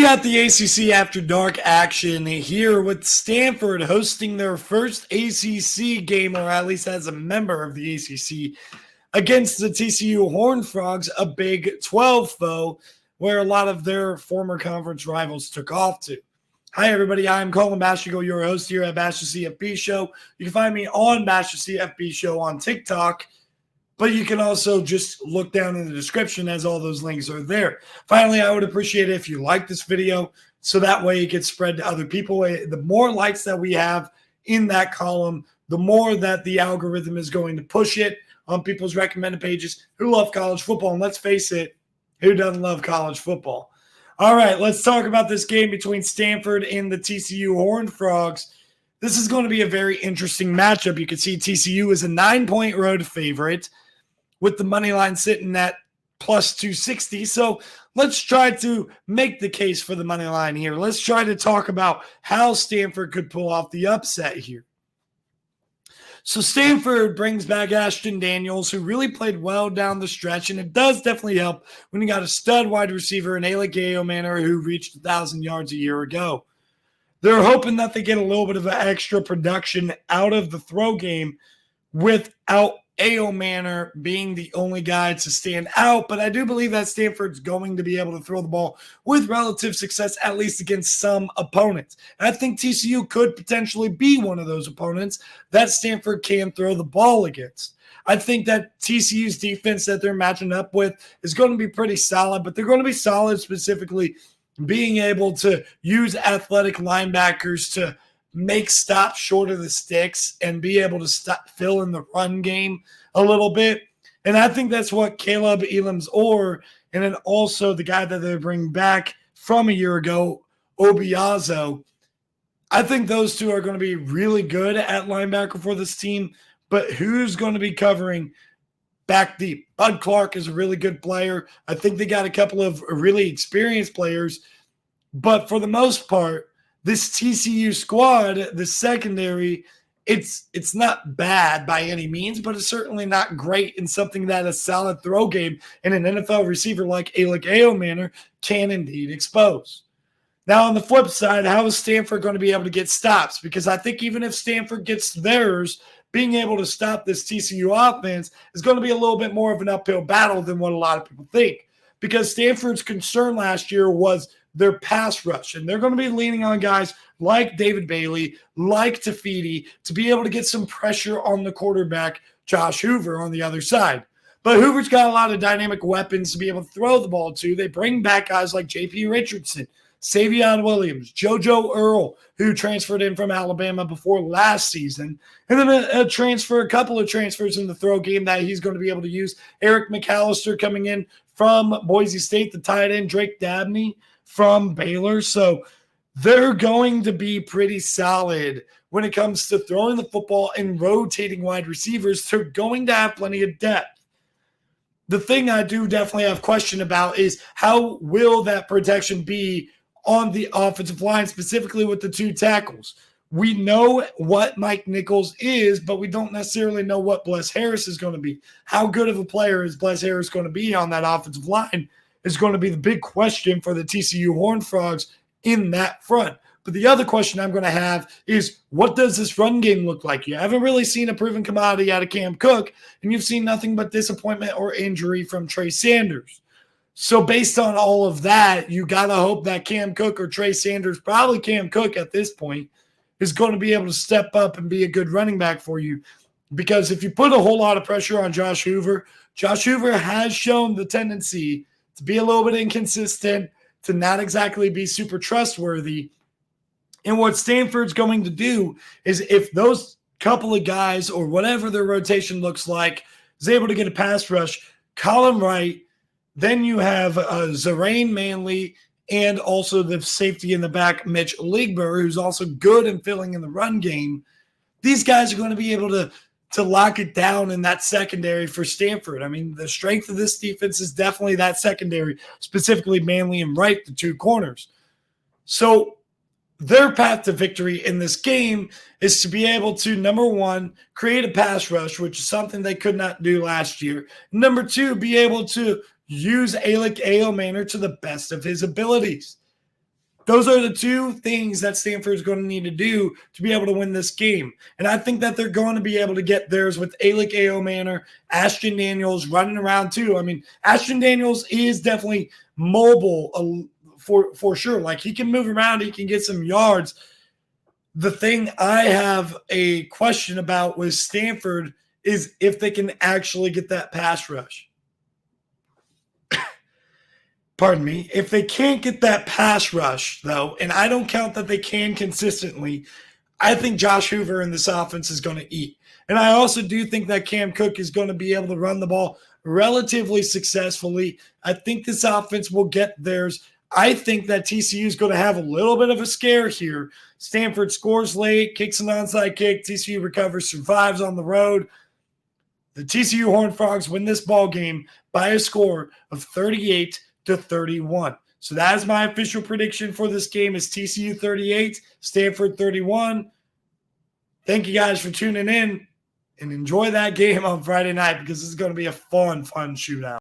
We got the ACC After Dark action here with Stanford hosting their first ACC game, or at least as a member of the ACC, against the TCU Horned Frogs, a Big 12 foe, where a lot of their former conference rivals took off to. Hi, everybody. I'm Colin Bashigo, your host here at Bash the CFB Show. You can find me on Bash the CFB Show on TikTok, but you can also just look down in the description as all those links are there. Finally, I would appreciate it if you like this video so that way it gets spread to other people. The more likes that we have in that column, the more that the algorithm is going to push it on people's recommended pages who love college football. And let's face it, who doesn't love college football? All right, let's talk about this game between Stanford and the TCU Horned Frogs. This is going to be a very interesting matchup. You can see TCU is a 9-point road favorite with the money line sitting at plus 260. So let's try to make the case for the money line here. Let's try to talk about how Stanford could pull off the upset here. So Stanford brings back Ashton Daniels, who really played well down the stretch, and it does definitely help when you got a stud wide receiver in Alec Manor who reached 1,000 yards a year ago. They're hoping that they get a little bit of extra production out of the throw game without Manor being the only guy to stand out, but I do believe that Stanford's going to be able to throw the ball with relative success, at least against some opponents. And I think TCU could potentially be one of those opponents that Stanford can throw the ball against. I think that TCU's defense that they're matching up with is going to be pretty solid, but they're going to be solid specifically being able to use athletic linebackers to make stops short of the sticks and be able to fill in the run game a little bit. And I think that's what Caleb Elam's-Orr and then also the guy that they bring back from a year ago, Obiazo. I think those two are going to be really good at linebacker for this team, but who's going to be covering back deep? Bud Clark is a really good player. I think they got a couple of really experienced players, but for the most part, this TCU squad, the secondary, it's not bad by any means, but it's certainly not great in something that a solid throw game and an NFL receiver like Alec Manor can indeed expose. Now, on the flip side, how is Stanford going to be able to get stops? Because I think even if Stanford gets theirs, being able to stop this TCU offense is going to be a little bit more of an uphill battle than what a lot of people think. Because Stanford's concern last year was their pass rush, and they're going to be leaning on guys like David Bailey, like Tafiti, to be able to get some pressure on the quarterback, Josh Hoover, on the other side. But Hoover's got a lot of dynamic weapons to be able to throw the ball to. They bring back guys like J.P. Richardson, Savion Williams, JoJo Earl, who transferred in from Alabama before last season, and then a couple of transfers in the throw game that he's going to be able to use. Eric McAllister coming in from Boise State, the tight end, Drake Dabney from Baylor. So they're going to be pretty solid when it comes to throwing the football and rotating wide receivers. They're going to have plenty of depth. The thing I do definitely have question about is how will that protection be on the offensive line, specifically with the two tackles. We know what Mike Nichols is, but we don't necessarily know what Bless Harris is going to be. How good of a player is Bless Harris going to be on that offensive line is going to be the big question for the TCU Horned Frogs in that front. But the other question I'm going to have is, what does this run game look like? You haven't really seen a proven commodity out of Cam Cook, and you've seen nothing but disappointment or injury from Trey Sanders. So based on all of that, you got to hope that Cam Cook or Trey Sanders, probably Cam Cook at this point, is going to be able to step up and be a good running back for you. Because if you put a whole lot of pressure on Josh Hoover has shown the tendency to be a little bit inconsistent, to not exactly be super trustworthy. And what Stanford's going to do is, if those couple of guys or whatever their rotation looks like is able to get a pass rush, Colin Wright, then you have Zarain Manley and also the safety in the back, Mitch Ligber, who's also good in filling in the run game. These guys are going to be able to lock it down in that secondary for Stanford. I mean, the strength of this defense is definitely that secondary, specifically Manley and Wright, the two corners. So their path to victory in this game is to be able to, number one, create a pass rush, which is something they could not do last year. Number two, be able to use Alec Manor to the best of his abilities. Those are the two things that Stanford is going to need to do to be able to win this game. And I think that they're going to be able to get theirs with Alec Manor, Ashton Daniels running around too. I mean, Ashton Daniels is definitely mobile for sure. Like, he can move around, he can get some yards. The thing I have a question about with Stanford is if they can actually get that pass rush. Pardon me. If they can't get that pass rush, though, and I don't count that they can consistently, I think Josh Hoover in this offense is going to eat. And I also do think that Cam Cook is going to be able to run the ball relatively successfully. I think this offense will get theirs. I think that TCU is going to have a little bit of a scare here. Stanford scores late, kicks an onside kick. TCU recovers, survives on the road. The TCU Horned Frogs win this ball game by a score of 38-31. So that is my official prediction for this game is TCU 38, Stanford 31. Thank you guys for tuning in and enjoy that game on Friday night because this is going to be a fun shootout.